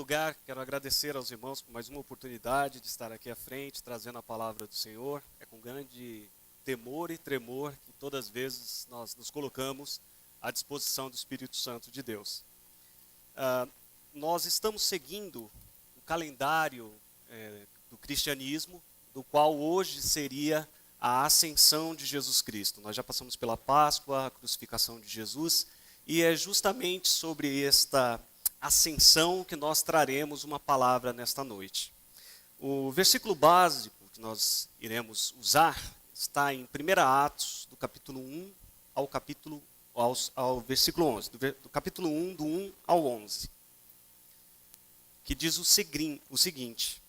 lugar, quero agradecer aos irmãos por mais uma oportunidade de estar aqui à frente, trazendo a palavra do Senhor. É com grande temor e tremor que todas as vezes nós nos colocamos à disposição do Espírito Santo de Deus. Nós estamos seguindo o calendário do cristianismo, do qual hoje seria a ascensão de Jesus Cristo. Nós já passamos pela Páscoa, a crucificação de Jesus, e é justamente sobre esta ascensão que nós traremos uma palavra nesta noite. O versículo básico que nós iremos usar está em 1 Atos, do capítulo 1 ao versículo 11, do capítulo 1, do 1 ao 11, que diz o seguinte: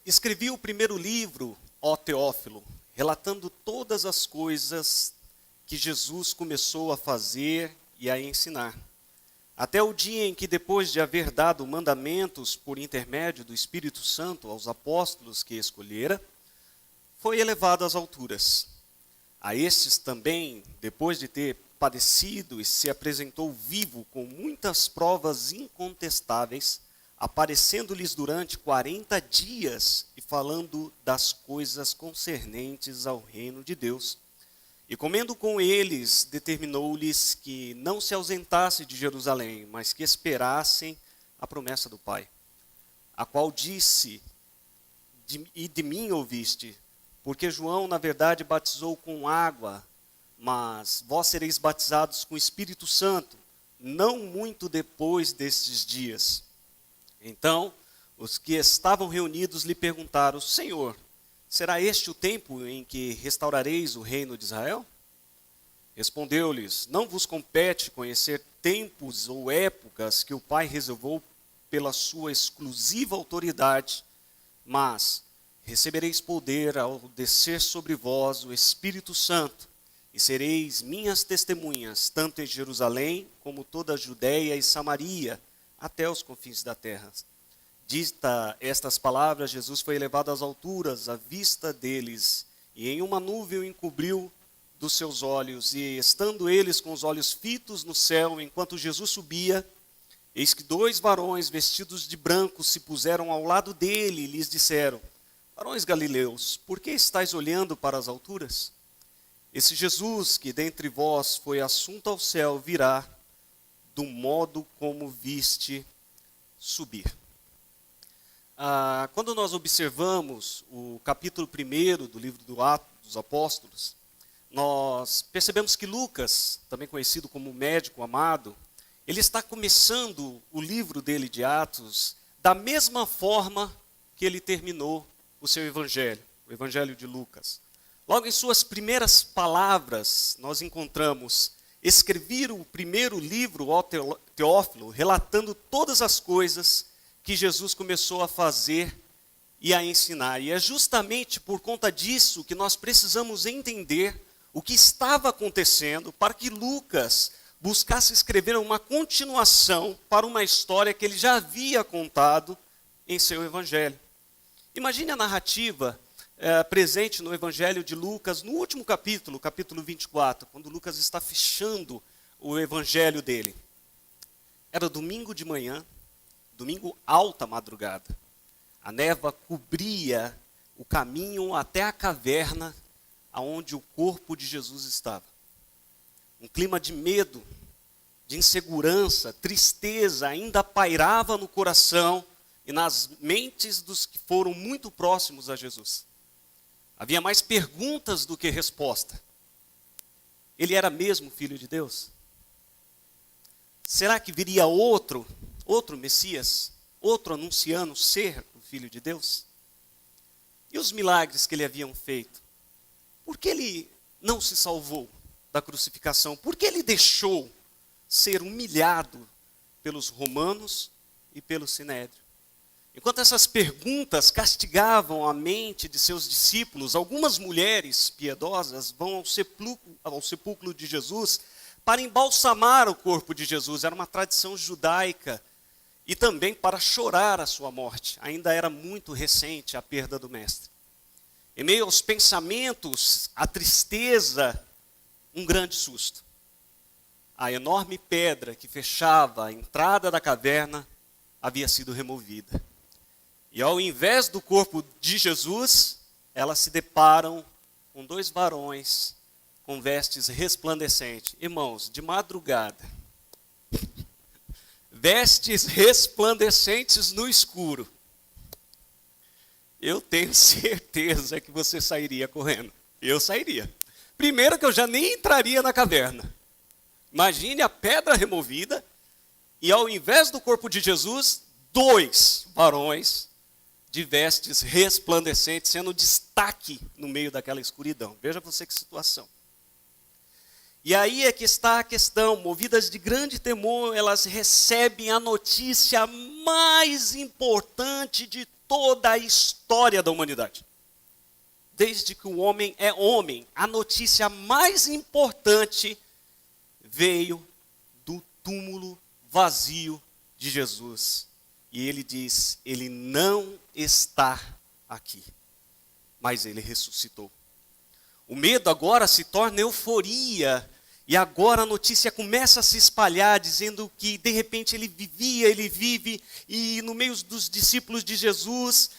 Escrevi o primeiro livro, ó Teófilo, relatando todas as coisas que Jesus começou a fazer e a ensinar, até o dia em que, depois de haver dado mandamentos por intermédio do Espírito Santo aos apóstolos que escolhera, foi elevado às alturas. A estes também, depois de ter padecido e se apresentou vivo com muitas provas incontestáveis, aparecendo-lhes durante 40 dias e falando das coisas concernentes ao reino de Deus. E comendo com eles, determinou-lhes que não se ausentasse de Jerusalém, mas que esperassem a promessa do Pai, a qual disse: e de mim ouviste, porque João, na verdade, batizou com água, mas vós sereis batizados com o Espírito Santo, não muito depois destes dias. Então, os que estavam reunidos lhe perguntaram: Senhor, será este o tempo em que restaurareis o reino de Israel? Respondeu-lhes: Não vos compete conhecer tempos ou épocas que o Pai reservou pela sua exclusiva autoridade, mas recebereis poder ao descer sobre vós o Espírito Santo, e sereis minhas testemunhas, tanto em Jerusalém como toda a Judéia e Samaria, até os confins da terra. Dita estas palavras, Jesus foi elevado às alturas, à vista deles, e em uma nuvem o encobriu dos seus olhos. E estando eles com os olhos fitos no céu, enquanto Jesus subia, eis que 2 varões vestidos de branco se puseram ao lado dele e lhes disseram: Varões galileus, por que estáis olhando para as alturas? Esse Jesus que dentre vós foi assunto ao céu virá do modo como viste subir. Quando nós observamos o capítulo 1 do livro do Atos dos Apóstolos, nós percebemos que Lucas, também conhecido como médico amado, ele está começando o livro dele de Atos da mesma forma que ele terminou o seu evangelho, o evangelho de Lucas. Logo em suas primeiras palavras, nós encontramos: escrevi o primeiro livro, ó Teófilo, relatando todas as coisas que Jesus começou a fazer e a ensinar. E é justamente por conta disso que nós precisamos entender o que estava acontecendo para que Lucas buscasse escrever uma continuação para uma história que ele já havia contado em seu evangelho. Imagine a narrativa presente no evangelho de Lucas, no último capítulo, capítulo 24, quando Lucas está fechando o evangelho dele. Era domingo de manhã, domingo alta madrugada. A névoa cobria o caminho até a caverna aonde o corpo de Jesus estava. Um clima de medo, de insegurança, tristeza ainda pairava no coração e nas mentes dos que foram muito próximos a Jesus. Havia mais perguntas do que resposta. Ele era mesmo filho de Deus? Será que viria outro Messias, outro anunciando ser o Filho de Deus? E os milagres que ele haviam feito? Por que ele não se salvou da crucificação? Por que ele deixou ser humilhado pelos romanos e pelo sinédrio? Enquanto essas perguntas castigavam a mente de seus discípulos, algumas mulheres piedosas vão ao sepulcro de Jesus para embalsamar o corpo de Jesus. Era uma tradição judaica. E também para chorar a sua morte. Ainda era muito recente a perda do mestre. Em meio aos pensamentos, a tristeza, um grande susto. A enorme pedra que fechava a entrada da caverna havia sido removida. E ao invés do corpo de Jesus, elas se deparam com 2 varões com vestes resplandecentes. Irmãos, de madrugada, vestes resplandecentes no escuro. Eu tenho certeza que você sairia correndo. Eu sairia. Primeiro que eu já nem entraria na caverna. Imagine a pedra removida e ao invés do corpo de Jesus, 2 varões de vestes resplandecentes, sendo destaque no meio daquela escuridão. Veja você que situação. E aí é que está a questão, movidas de grande temor, elas recebem a notícia mais importante de toda a história da humanidade. Desde que o homem é homem, a notícia mais importante veio do túmulo vazio de Jesus. E ele diz, ele não está aqui, mas ele ressuscitou. O medo agora se torna euforia, e agora a notícia começa a se espalhar, dizendo que de repente ele vivia, ele vive, e no meio dos discípulos de Jesus,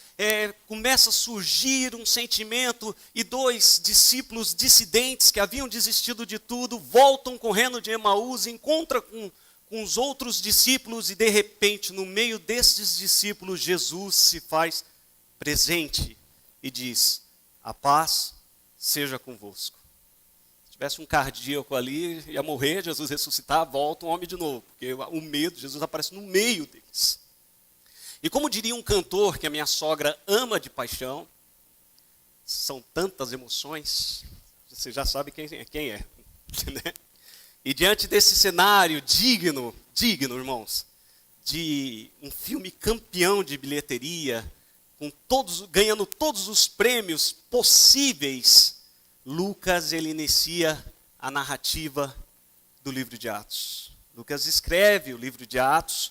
começa a surgir um sentimento, e 2 discípulos dissidentes que haviam desistido de tudo, voltam correndo de Emaús, encontram com os outros discípulos, e de repente, no meio desses discípulos, Jesus se faz presente e diz, a paz seja convosco. Se tivesse um cardíaco ali, ia morrer, Jesus ressuscitar, volta um homem de novo, porque o medo, Jesus aparece no meio deles. E como diria um cantor que a minha sogra ama de paixão, são tantas emoções, você já sabe quem é, né? E diante desse cenário digno, irmãos, de um filme campeão de bilheteria, ganhando todos os prêmios possíveis, Lucas ele inicia a narrativa do livro de Atos. Lucas escreve o livro de Atos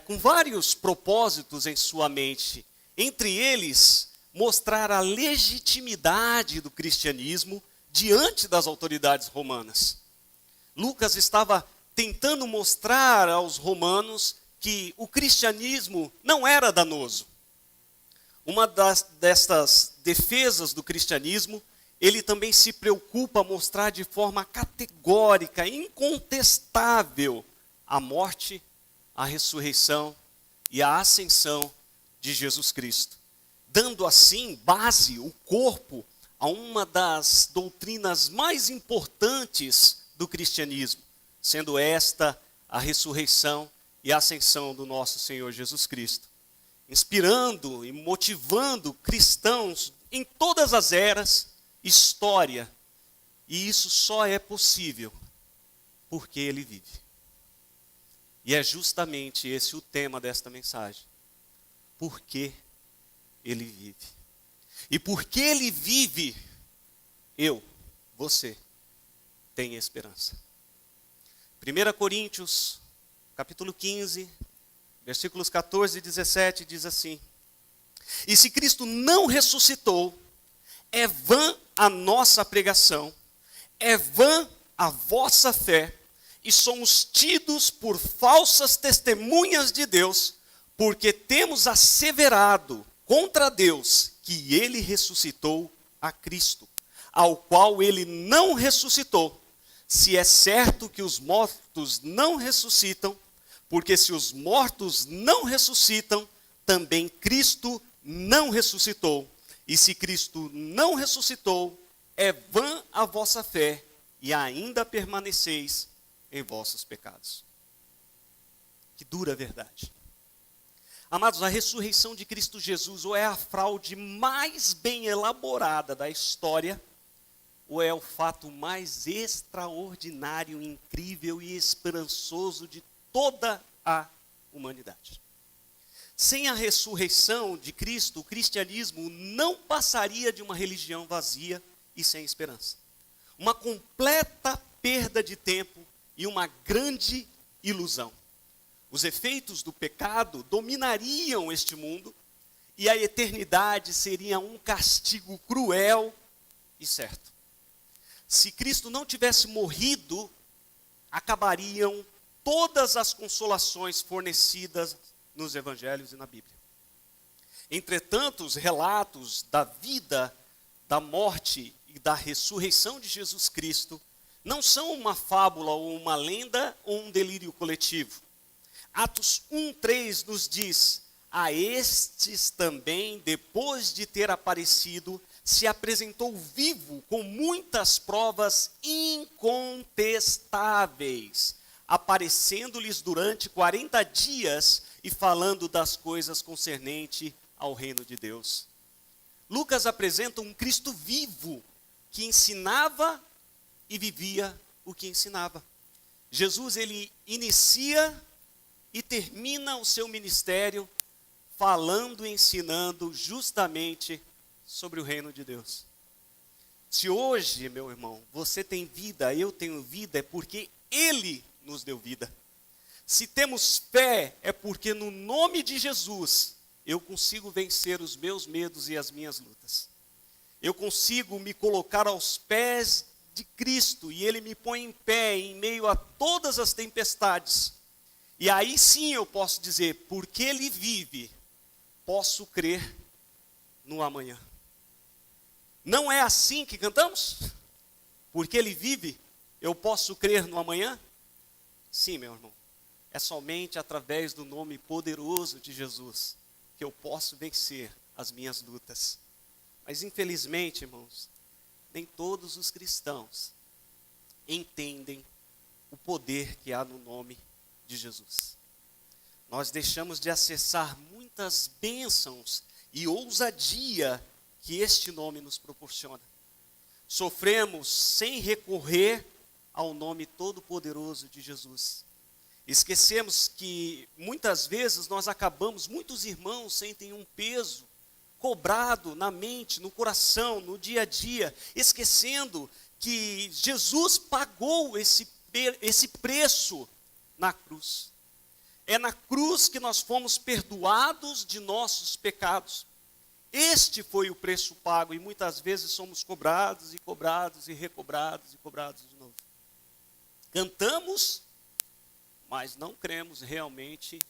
com vários propósitos em sua mente, entre eles mostrar a legitimidade do cristianismo diante das autoridades romanas. Lucas estava tentando mostrar aos romanos que o cristianismo não era danoso. Uma destas defesas do cristianismo, ele também se preocupa a mostrar de forma categórica, incontestável, a morte, a ressurreição e a ascensão de Jesus Cristo. Dando assim base, o corpo, a uma das doutrinas mais importantes do cristianismo, sendo esta a ressurreição e a ascensão do nosso Senhor Jesus Cristo, inspirando e motivando cristãos em todas as eras, história, e isso só é possível porque ele vive. E é justamente esse o tema desta mensagem, porque ele vive. E porque ele vive, eu, você, tem esperança. 1 Coríntios, capítulo 15, versículos 14 e 17, diz assim, e se Cristo não ressuscitou, é vã a nossa pregação, é vã a vossa fé, e somos tidos por falsas testemunhas de Deus, porque temos asseverado contra Deus que ele ressuscitou a Cristo, ao qual ele não ressuscitou, se é certo que os mortos não ressuscitam, porque se os mortos não ressuscitam, também Cristo não ressuscitou. E se Cristo não ressuscitou, é vã a vossa fé, e ainda permaneceis em vossos pecados. Que dura verdade. Amados, a ressurreição de Cristo Jesus ou é a fraude mais bem elaborada da história, ou é o fato mais extraordinário, incrível e esperançoso de toda a humanidade. Sem a ressurreição de Cristo, o cristianismo não passaria de uma religião vazia e sem esperança. Uma completa perda de tempo e uma grande ilusão. Os efeitos do pecado dominariam este mundo e a eternidade seria um castigo cruel e certo. Se Cristo não tivesse morrido, acabariam todas as consolações fornecidas nos evangelhos e na Bíblia. Entretanto, os relatos da vida, da morte e da ressurreição de Jesus Cristo não são uma fábula ou uma lenda ou um delírio coletivo. Atos 1:3 nos diz: a estes também, depois de ter aparecido, se apresentou vivo com muitas provas incontestáveis, aparecendo-lhes durante 40 dias e falando das coisas concernentes ao reino de Deus. Lucas apresenta um Cristo vivo, que ensinava e vivia o que ensinava. Jesus, ele inicia e termina o seu ministério falando e ensinando justamente sobre o reino de Deus. Se hoje, meu irmão, você tem vida, eu tenho vida, é porque Ele nos deu vida. Se temos fé, é porque no nome de Jesus eu consigo vencer os meus medos e as minhas lutas. Eu consigo me colocar aos pés de Cristo e Ele me põe em pé em meio a todas as tempestades. E aí sim eu posso dizer, porque Ele vive, posso crer no amanhã. Não é assim que cantamos? Porque Ele vive, eu posso crer no amanhã? Sim, meu irmão. É somente através do nome poderoso de Jesus que eu posso vencer as minhas lutas. Mas infelizmente, irmãos, nem todos os cristãos entendem o poder que há no nome de Jesus. Nós deixamos de acessar muitas bênçãos e ousadia que este nome nos proporciona. Sofremos sem recorrer ao nome todo-poderoso de Jesus. Esquecemos que muitas vezes muitos irmãos sentem um peso cobrado na mente, no coração, no dia a dia, esquecendo que Jesus pagou esse preço na cruz. É na cruz que nós fomos perdoados de nossos pecados. Este foi o preço pago e muitas vezes somos cobrados e cobrados e recobrados e cobrados de novo. Cantamos, mas não cremos realmente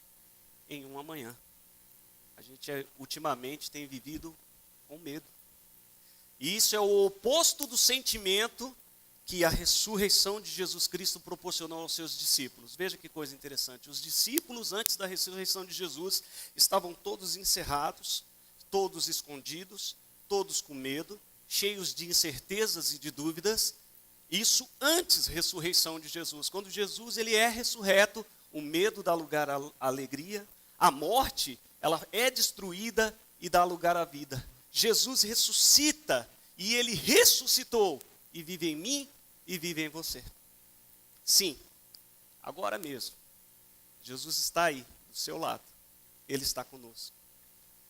em um amanhã. A gente ultimamente tem vivido com medo. E isso é o oposto do sentimento que a ressurreição de Jesus Cristo proporcionou aos seus discípulos. Veja que coisa interessante. Os discípulos, antes da ressurreição de Jesus, estavam todos encerrados, todos escondidos, todos com medo, cheios de incertezas e de dúvidas. Isso antes da ressurreição de Jesus. Quando Jesus ele é ressurreto, o medo dá lugar à alegria, a morte ela é destruída e dá lugar à vida. Jesus ressuscita e Ele ressuscitou e vive em mim e vive em você. Sim, agora mesmo, Jesus está aí, do seu lado. Ele está conosco.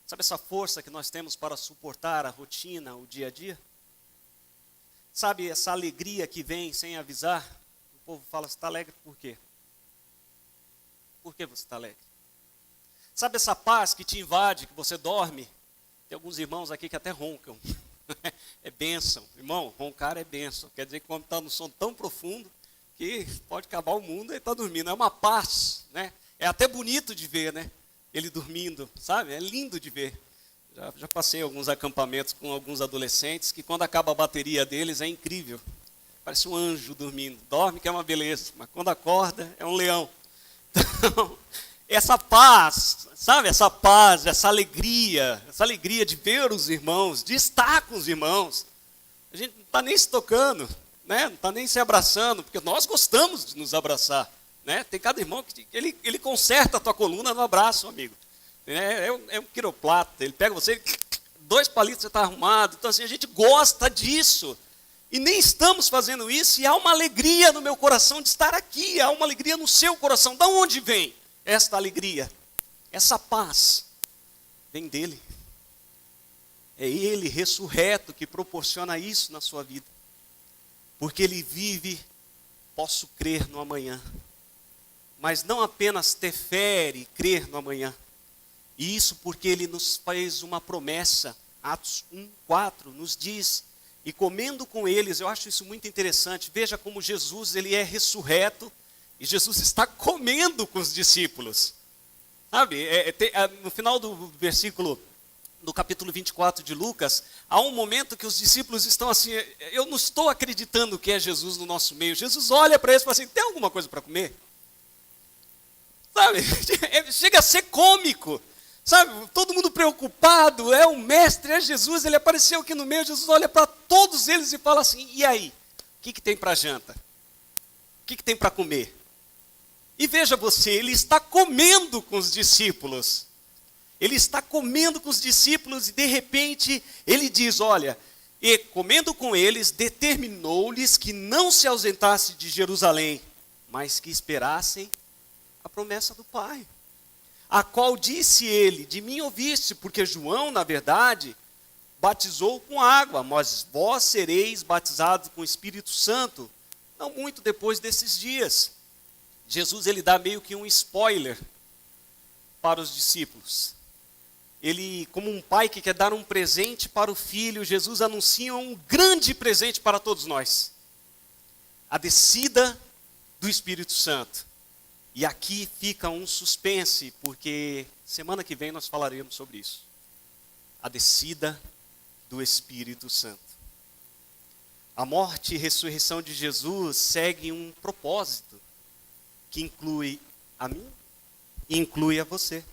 Sabe essa força que nós temos para suportar a rotina, o dia a dia? Sabe essa alegria que vem sem avisar? O povo fala, você está alegre por quê? Por que você está alegre? Sabe essa paz que te invade, que você dorme? Tem alguns irmãos aqui que até roncam. É bênção. Irmão, roncar é bênção. Quer dizer que quando está no sono tão profundo que pode acabar o mundo e está dormindo. É uma paz, né? É até bonito de ver, né? Ele dormindo, sabe? É lindo de ver. Já passei alguns acampamentos com alguns adolescentes que quando acaba a bateria deles é incrível. Parece um anjo dormindo. Dorme que é uma beleza, mas quando acorda é um leão. Então, essa paz, sabe? Essa paz, essa alegria de ver os irmãos, de estar com os irmãos. A gente não está nem se tocando, né? Não está nem se abraçando, porque nós gostamos de nos abraçar. Né? Tem cada irmão que ele conserta a tua coluna no abraço, amigo. É um quiroplata, ele pega você, 2 palitos você está arrumado. Então assim, a gente gosta disso. E nem estamos fazendo isso, e há uma alegria no meu coração de estar aqui, há uma alegria no seu coração. Da onde vem esta alegria? Essa paz vem dele. É ele ressurreto que proporciona isso na sua vida. Porque ele vive, posso crer no amanhã. Mas não apenas ter fé e crer no amanhã. E isso porque ele nos fez uma promessa. Atos 1:4 nos diz, e comendo com eles, eu acho isso muito interessante. Veja como Jesus ele é ressurreto e Jesus está comendo com os discípulos. Sabe, no final do versículo do capítulo 24 de Lucas, há um momento que os discípulos estão assim, eu não estou acreditando que é Jesus no nosso meio. Jesus olha para eles e fala assim, tem alguma coisa para comer? Sabe, chega a ser cômico. Sabe, todo mundo preocupado, é o mestre, é Jesus, ele apareceu aqui no meio, Jesus olha para todos eles e fala assim, e aí, o que tem para janta? O que tem para comer? E veja você, ele está comendo com os discípulos. Ele está comendo com os discípulos e de repente ele diz, olha, e comendo com eles, determinou-lhes que não se ausentasse de Jerusalém, mas que esperassem a promessa do Pai. A qual disse ele, de mim ouviste, porque João, na verdade, batizou com água, mas vós sereis batizados com o Espírito Santo, não muito depois desses dias. Jesus, ele dá meio que um spoiler para os discípulos. Ele, como um pai que quer dar um presente para o filho, Jesus anuncia um grande presente para todos nós. A descida do Espírito Santo. E aqui fica um suspense, porque semana que vem nós falaremos sobre isso. A descida do Espírito Santo. A morte e ressurreição de Jesus segue um propósito que inclui a mim e inclui a você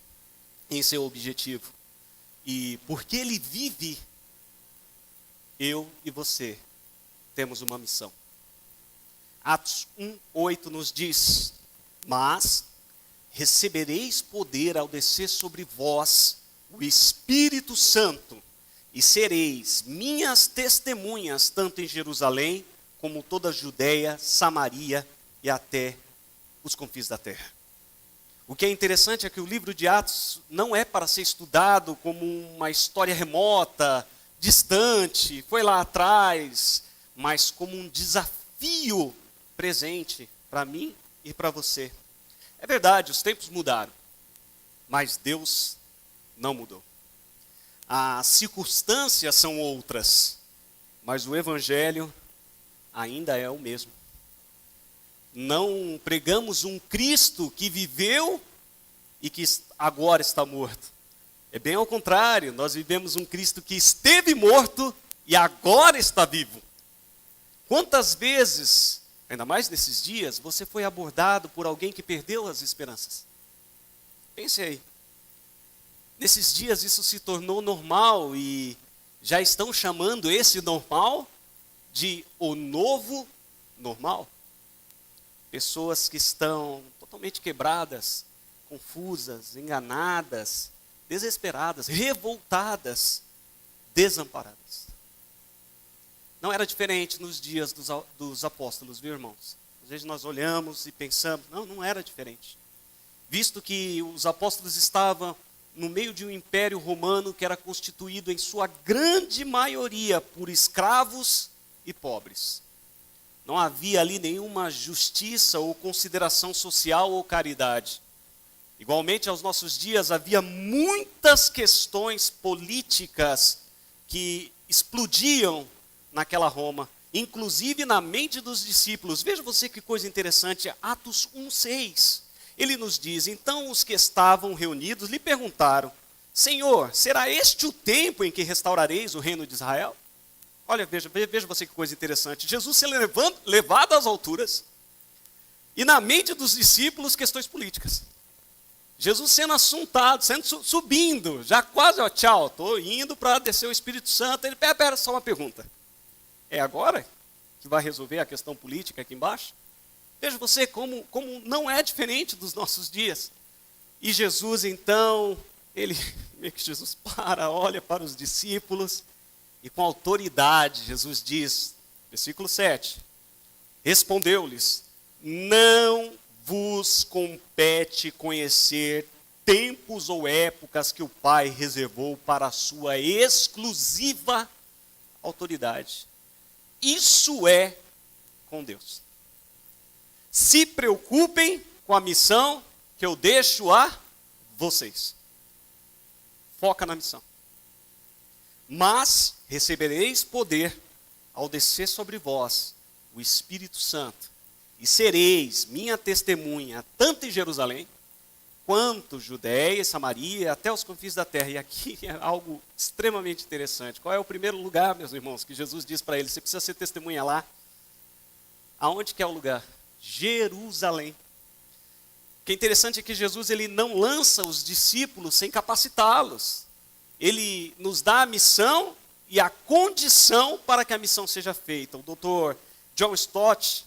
em seu objetivo. E porque ele vive, eu e você temos uma missão. Atos 1:8 nos diz, mas recebereis poder ao descer sobre vós o Espírito Santo, e sereis minhas testemunhas, tanto em Jerusalém, como toda a Judeia, Samaria e até os confins da terra. O que é interessante é que o livro de Atos não é para ser estudado como uma história remota, distante, foi lá atrás, mas como um desafio presente para mim e para você. É verdade, os tempos mudaram, mas Deus não mudou. As circunstâncias são outras, mas o Evangelho ainda é o mesmo. Não pregamos um Cristo que viveu e que agora está morto. É bem ao contrário, nós vivemos um Cristo que esteve morto e agora está vivo. Quantas vezes, ainda mais nesses dias, você foi abordado por alguém que perdeu as esperanças? Pense aí. Nesses dias isso se tornou normal e já estão chamando esse normal de o novo normal. Pessoas que estão totalmente quebradas, confusas, enganadas, desesperadas, revoltadas, desamparadas. Não era diferente nos dias dos apóstolos, viu, irmãos? Às vezes nós olhamos e pensamos, não era diferente. Visto que os apóstolos estavam no meio de um império romano que era constituído em sua grande maioria por escravos e pobres. Não havia ali nenhuma justiça ou consideração social ou caridade. Igualmente, aos nossos dias, havia muitas questões políticas que explodiam naquela Roma, inclusive na mente dos discípulos. Veja você que coisa interessante, Atos 1:6. Ele nos diz, então os que estavam reunidos lhe perguntaram, Senhor, será este o tempo em que restaurareis o reino de Israel? Olha, veja você que coisa interessante. Jesus sendo levado às alturas e na mente dos discípulos questões políticas. Jesus sendo assuntado, subindo, já quase, tchau, estou indo para descer o Espírito Santo. Ele, pera, só uma pergunta. É agora que vai resolver a questão política aqui embaixo? Veja você como não é diferente dos nossos dias. E Jesus então, Jesus olha para os discípulos e com autoridade Jesus diz, versículo 7, respondeu-lhes, não vos compete conhecer tempos ou épocas que o Pai reservou para a sua exclusiva autoridade. Isso é com Deus. Se preocupem com a missão que eu deixo a vocês. Foca na missão. Mas recebereis poder ao descer sobre vós o Espírito Santo, e sereis minha testemunha, tanto em Jerusalém, quanto Judéia e Samaria, até os confins da terra. E aqui é algo extremamente interessante. Qual é o primeiro lugar, meus irmãos, que Jesus diz para eles? Você precisa ser testemunha lá. Aonde que é o lugar? Jerusalém. O que é interessante é que Jesus ele não lança os discípulos sem capacitá-los. Ele nos dá a missão e a condição para que a missão seja feita. O Dr. John Stott,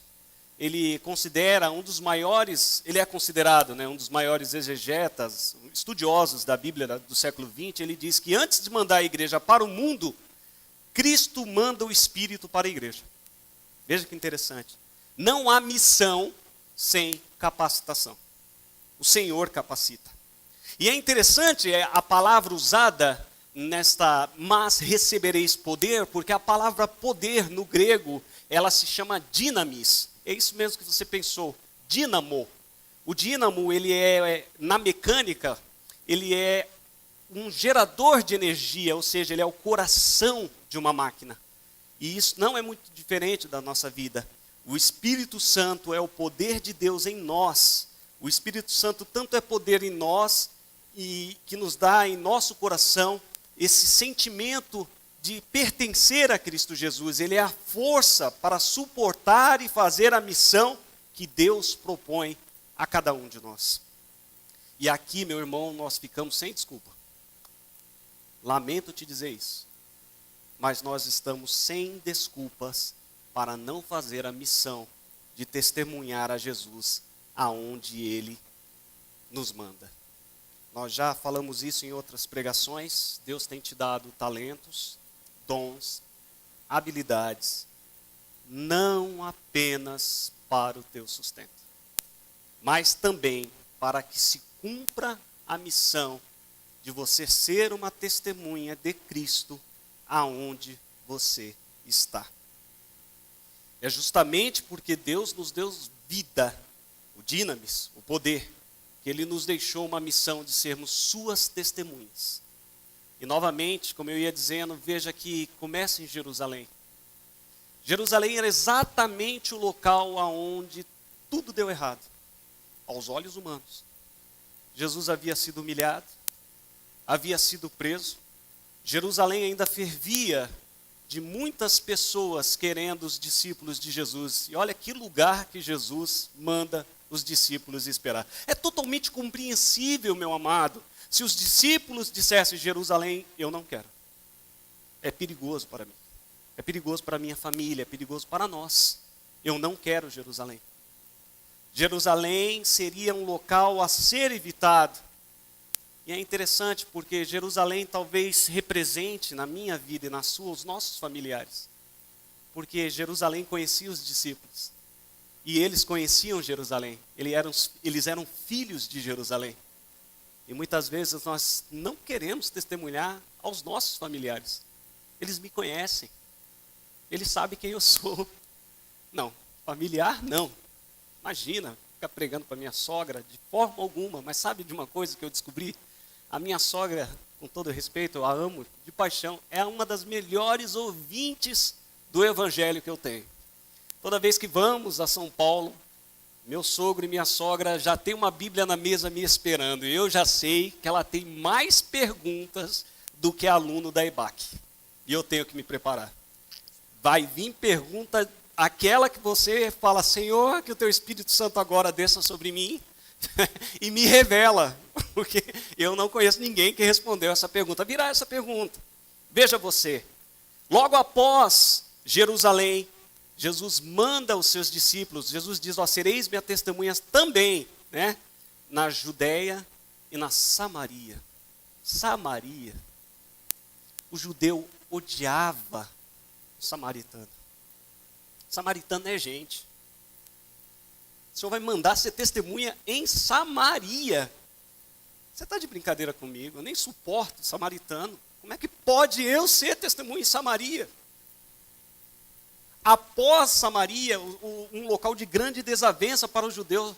ele considera ele é considerado, né, um dos maiores exegetas, estudiosos da Bíblia do século XX. Ele diz que antes de mandar a igreja para o mundo, Cristo manda o Espírito para a igreja. Veja que interessante. Não há missão sem capacitação. O Senhor capacita. E é interessante a palavra usada nesta, mas recebereis poder, porque a palavra poder no grego, ela se chama dinamis. É isso mesmo que você pensou, dínamo. O dínamo, ele na mecânica, ele é um gerador de energia, ou seja, ele é o coração de uma máquina. E isso não é muito diferente da nossa vida. O Espírito Santo é o poder de Deus em nós. O Espírito Santo tanto é poder em nós, e que nos dá em nosso coração esse sentimento de pertencer a Cristo Jesus. Ele é a força para suportar e fazer a missão que Deus propõe a cada um de nós. E aqui, meu irmão, nós ficamos sem desculpa. Lamento te dizer isso. Mas nós estamos sem desculpas para não fazer a missão de testemunhar a Jesus aonde Ele nos manda. Nós já falamos isso em outras pregações. Deus tem te dado talentos, dons, habilidades, não apenas para o teu sustento, mas também para que se cumpra a missão de você ser uma testemunha de Cristo aonde você está. É justamente porque Deus nos deu vida, o dinamis, o poder, que Ele nos deixou uma missão de sermos suas testemunhas. E novamente, como eu ia dizendo, veja que começa em Jerusalém. Jerusalém era exatamente o local onde tudo deu errado, aos olhos humanos. Jesus havia sido humilhado, havia sido preso. Jerusalém ainda fervia de muitas pessoas querendo os discípulos de Jesus. E olha que lugar que Jesus manda os discípulos esperar. É totalmente compreensível, meu amado, se os discípulos dissessem: Jerusalém, eu não quero. É perigoso para mim. É perigoso para a minha família, é perigoso para nós. Eu não quero Jerusalém. Jerusalém seria um local a ser evitado. E é interessante porque Jerusalém talvez represente na minha vida e na sua os nossos familiares. Porque Jerusalém conhecia os discípulos. E eles conheciam Jerusalém. Eles eram filhos de Jerusalém. E muitas vezes nós não queremos testemunhar aos nossos familiares. Eles me conhecem. Eles sabem quem eu sou. Não, familiar não. Imagina, ficar pregando para minha sogra de forma alguma. Mas sabe de uma coisa que eu descobri? A minha sogra, com todo respeito, eu a amo de paixão, é uma das melhores ouvintes do evangelho que eu tenho. Toda vez que vamos a São Paulo, meu sogro e minha sogra já têm uma Bíblia na mesa me esperando. E eu já sei que ela tem mais perguntas do que aluno da EBAC. E eu tenho que me preparar. Vai vir pergunta, aquela que você fala: Senhor, que o teu Espírito Santo agora desça sobre mim e me revela. Porque eu não conheço ninguém que respondeu essa pergunta. Virá essa pergunta. Veja você, logo após Jerusalém, Jesus manda os seus discípulos. Jesus diz: ó, sereis minhas testemunhas também, né, na Judéia e na Samaria. Samaria. O judeu odiava o samaritano. O samaritano é gente. O Senhor vai mandar ser testemunha em Samaria. Você está de brincadeira comigo? Eu nem suporto samaritano. Como é que pode eu ser testemunha em Samaria? Após Samaria, um local de grande desavença para os judeus.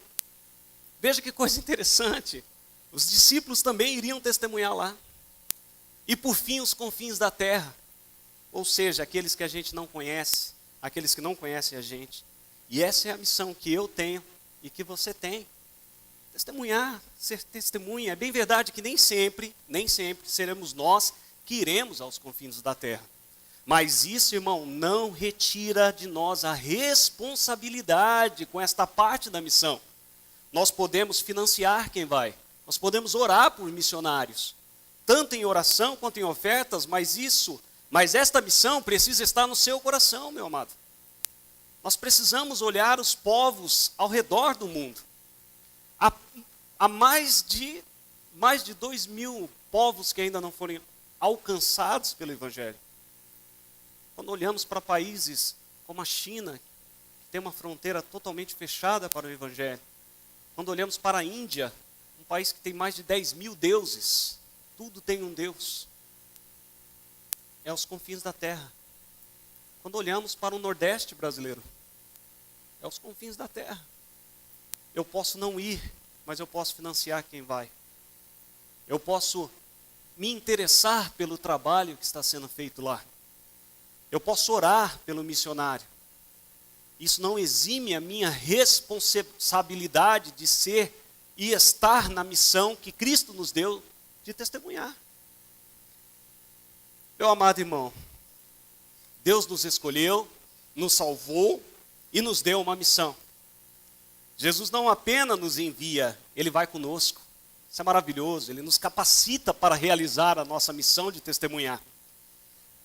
Veja que coisa interessante. Os discípulos também iriam testemunhar lá. E por fim, os confins da terra. Ou seja, aqueles que a gente não conhece, aqueles que não conhecem a gente. E essa é a missão que eu tenho e que você tem. Testemunhar, ser testemunha. É bem verdade que nem sempre seremos nós que iremos aos confins da terra. Mas isso, irmão, não retira de nós a responsabilidade com esta parte da missão. Nós podemos financiar quem vai. Nós podemos orar por missionários, tanto em oração quanto em ofertas, mas esta missão precisa estar no seu coração, meu amado. Nós precisamos olhar os povos ao redor do mundo. Há mais de 2.000 povos que ainda não foram alcançados pelo Evangelho. Quando olhamos para países como a China, que tem uma fronteira totalmente fechada para o Evangelho. Quando olhamos para a Índia, um país que tem mais de 10.000 deuses, tudo tem um Deus. É aos confins da terra. Quando olhamos para o Nordeste brasileiro, é aos confins da terra. Eu posso não ir, mas eu posso financiar quem vai. Eu posso me interessar pelo trabalho que está sendo feito lá. Eu posso orar pelo missionário. Isso não exime a minha responsabilidade de ser e estar na missão que Cristo nos deu de testemunhar. Meu amado irmão, Deus nos escolheu, nos salvou e nos deu uma missão. Jesus não apenas nos envia, Ele vai conosco. Isso é maravilhoso, Ele nos capacita para realizar a nossa missão de testemunhar.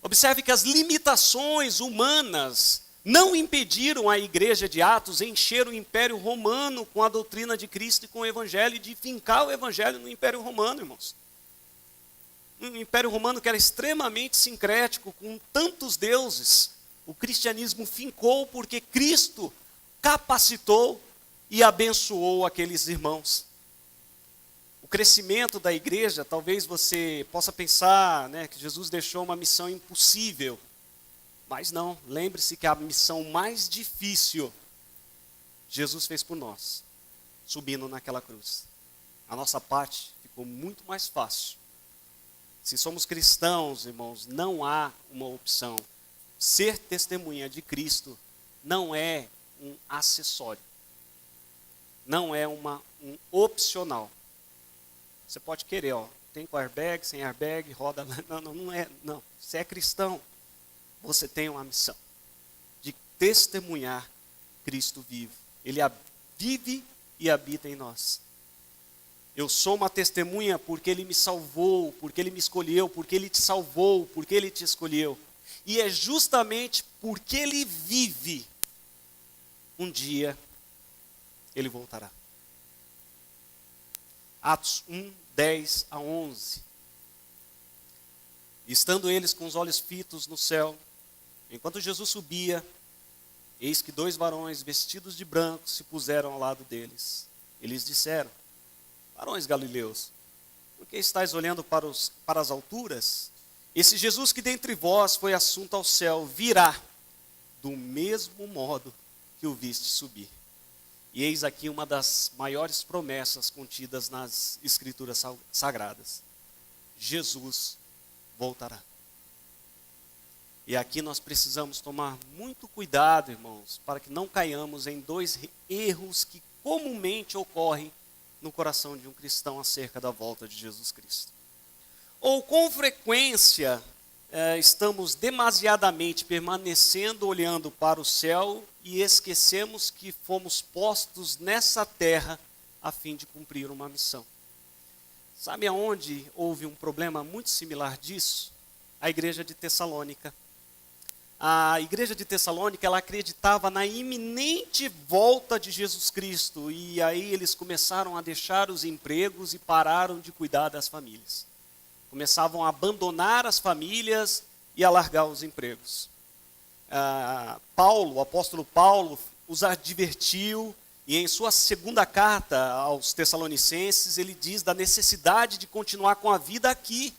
Observe que as limitações humanas não impediram a igreja de Atos encher o Império Romano com a doutrina de Cristo e com o Evangelho, e de fincar o Evangelho no Império Romano, irmãos. Um Império Romano que era extremamente sincrético, com tantos deuses. O cristianismo fincou porque Cristo capacitou e abençoou aqueles irmãos. O crescimento da igreja, talvez você possa pensar, que Jesus deixou uma missão impossível. Mas não, lembre-se que a missão mais difícil, Jesus fez por nós, subindo naquela cruz. A nossa parte ficou muito mais fácil. Se somos cristãos, irmãos, não há uma opção. Ser testemunha de Cristo não é um acessório. Não é um opcional. Você pode querer, tem com airbag, sem airbag, roda. Não é. Não. Você é cristão, você tem uma missão de testemunhar Cristo vivo. Ele vive e habita em nós. Eu sou uma testemunha porque Ele me salvou, porque Ele me escolheu, porque Ele te salvou, porque Ele te escolheu. E é justamente porque Ele vive, um dia Ele voltará. Atos 1, 10 a 11. Estando eles com os olhos fitos no céu, enquanto Jesus subia, eis que 2 varões vestidos de branco se puseram ao lado deles. Eles disseram: varões galileus, por que estáis olhando para as alturas? Esse Jesus que dentre vós foi assunto ao céu, virá do mesmo modo que o viste subir. E eis aqui uma das maiores promessas contidas nas Escrituras Sagradas. Jesus voltará. E aqui nós precisamos tomar muito cuidado, irmãos, para que não caiamos em 2 erros que comumente ocorrem no coração de um cristão acerca da volta de Jesus Cristo. Ou com frequência estamos demasiadamente permanecendo olhando para o céu e esquecemos que fomos postos nessa terra a fim de cumprir uma missão. Sabe aonde houve um problema muito similar disso? A igreja de Tessalônica. A igreja de Tessalônica, ela acreditava na iminente volta de Jesus Cristo, e aí eles começaram a deixar os empregos e pararam de cuidar das famílias. Começavam a abandonar as famílias e a largar os empregos. O apóstolo Paulo os advertiu, e em sua segunda carta aos Tessalonicenses, ele diz da necessidade de continuar com a vida aqui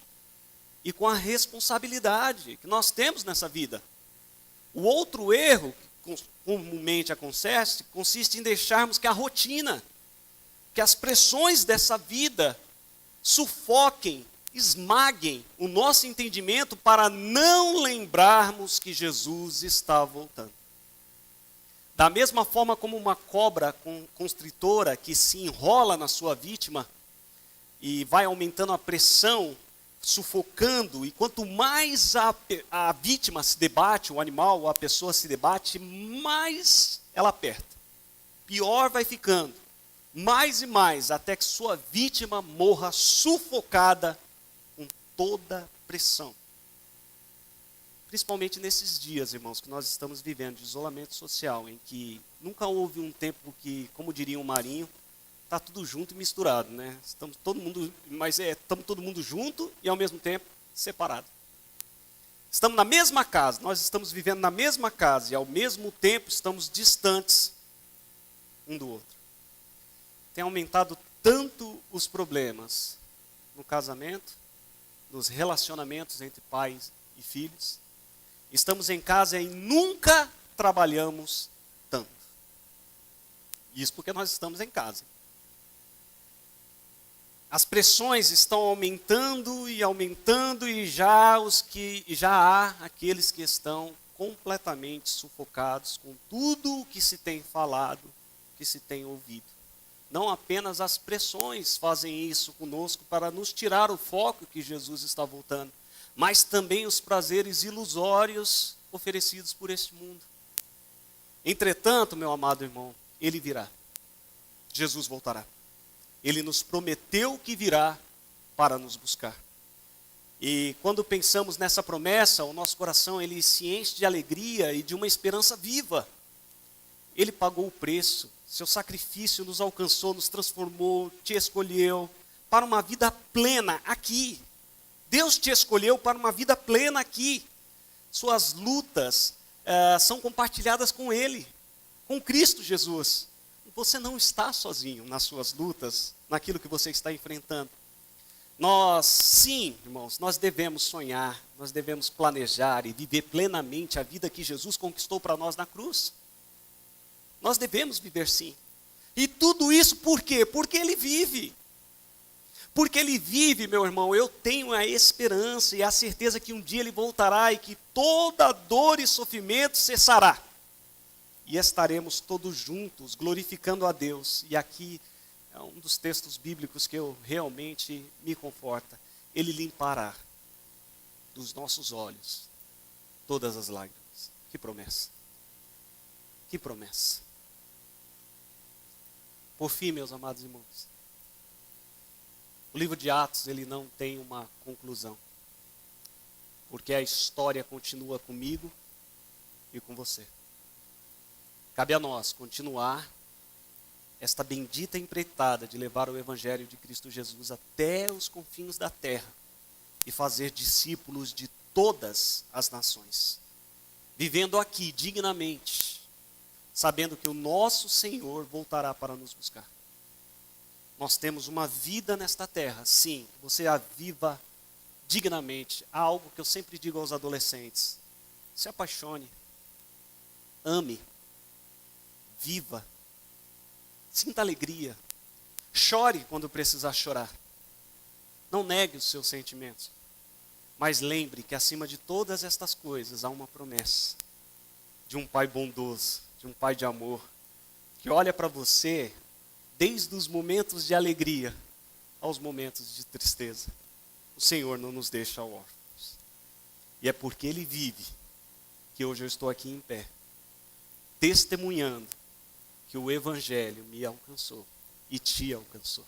e com a responsabilidade que nós temos nessa vida. O outro erro, que comumente acontece, consiste em deixarmos que a rotina, que as pressões dessa vida sufoquem, esmaguem o nosso entendimento para não lembrarmos que Jesus está voltando. Da mesma forma como uma cobra constritora que se enrola na sua vítima e vai aumentando a pressão, sufocando, e quanto mais a vítima se debate, o animal ou a pessoa se debate, mais ela aperta. Pior vai ficando, mais e mais, até que sua vítima morra sufocada com toda pressão. Principalmente nesses dias, irmãos, que nós estamos vivendo de isolamento social, em que nunca houve um tempo que, como diria um Marinho, está tudo junto e misturado, né? Estamos todo mundo junto e ao mesmo tempo separado. Estamos na mesma casa, nós estamos vivendo na mesma casa e ao mesmo tempo estamos distantes um do outro. Tem aumentado tanto os problemas no casamento, nos relacionamentos entre pais e filhos. Estamos em casa e nunca trabalhamos tanto. Isso porque nós estamos em casa. As pressões estão aumentando e já há aqueles que estão completamente sufocados com tudo o que se tem falado, que se tem ouvido. Não apenas as pressões fazem isso conosco para nos tirar o foco que Jesus está voltando, mas também os prazeres ilusórios oferecidos por este mundo. Entretanto, meu amado irmão, ele virá. Jesus voltará. Ele nos prometeu que virá para nos buscar. E quando pensamos nessa promessa, o nosso coração ele se enche de alegria e de uma esperança viva. Ele pagou o preço, seu sacrifício nos alcançou, nos transformou, te escolheu para uma vida plena aqui. Deus te escolheu para uma vida plena aqui. Suas lutas são compartilhadas com Ele, com Cristo Jesus. Você não está sozinho nas suas lutas, naquilo que você está enfrentando. Sim, irmãos, nós devemos sonhar, nós devemos planejar e viver plenamente a vida que Jesus conquistou para nós na cruz. Nós devemos viver sim. E tudo isso por quê? Porque Ele vive. Porque Ele vive, meu irmão, eu tenho a esperança e a certeza que um dia Ele voltará e que toda dor e sofrimento cessará. E estaremos todos juntos, glorificando a Deus. E aqui é um dos textos bíblicos que eu realmente me conforta. Ele limpará dos nossos olhos todas as lágrimas. Que promessa. Que promessa. Por fim, meus amados irmãos, o livro de Atos, ele não tem uma conclusão. Porque a história continua comigo e com você. Cabe a nós continuar esta bendita empreitada de levar o Evangelho de Cristo Jesus até os confins da terra e fazer discípulos de todas as nações. Vivendo aqui dignamente, sabendo que o nosso Senhor voltará para nos buscar. Nós temos uma vida nesta terra, sim, que você a viva dignamente. Há algo que eu sempre digo aos adolescentes: se apaixone, ame, viva, sinta alegria, chore quando precisar chorar. Não negue os seus sentimentos, mas lembre que acima de todas estas coisas há uma promessa de um Pai bondoso, de um Pai de amor, que olha para você desde os momentos de alegria aos momentos de tristeza. O Senhor não nos deixa órfãos. E é porque Ele vive que hoje eu estou aqui em pé, testemunhando que o Evangelho me alcançou e te alcançou.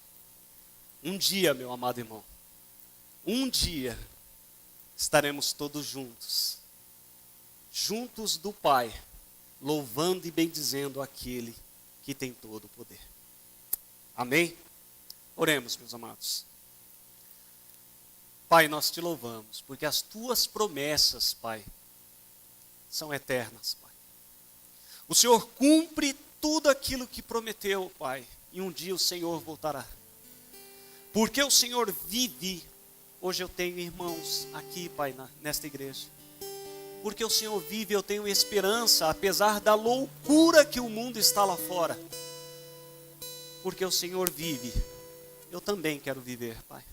Um dia, meu amado irmão, um dia estaremos todos juntos, juntos do Pai, louvando e bendizendo aquele que tem todo o poder. Amém? Oremos, meus amados. Pai, nós te louvamos, porque as tuas promessas, Pai, são eternas, Pai. O Senhor cumpre tudo aquilo que prometeu, Pai, e um dia o Senhor voltará. Porque o Senhor vive. Hoje eu tenho irmãos aqui, Pai, nesta igreja. Porque o Senhor vive, eu tenho esperança, apesar da loucura que o mundo está lá fora. Porque o Senhor vive, eu também quero viver, Pai.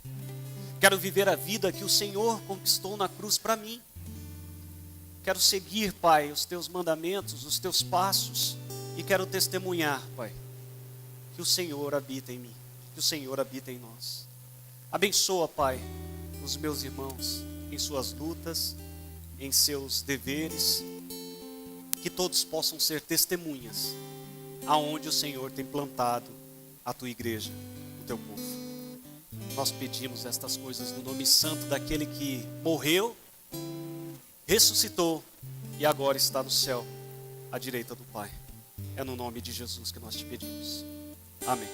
Quero viver a vida que o Senhor conquistou na cruz para mim. Quero seguir, Pai, os teus mandamentos, os teus passos. E quero testemunhar, Pai, que o Senhor habita em mim, que o Senhor habita em nós. Abençoa, Pai, os meus irmãos em suas lutas, em seus deveres, que todos possam ser testemunhas aonde o Senhor tem plantado a tua igreja, o teu povo. Nós pedimos estas coisas no nome santo daquele que morreu, ressuscitou e agora está no céu, à direita do Pai. É no nome de Jesus que nós te pedimos. Amém.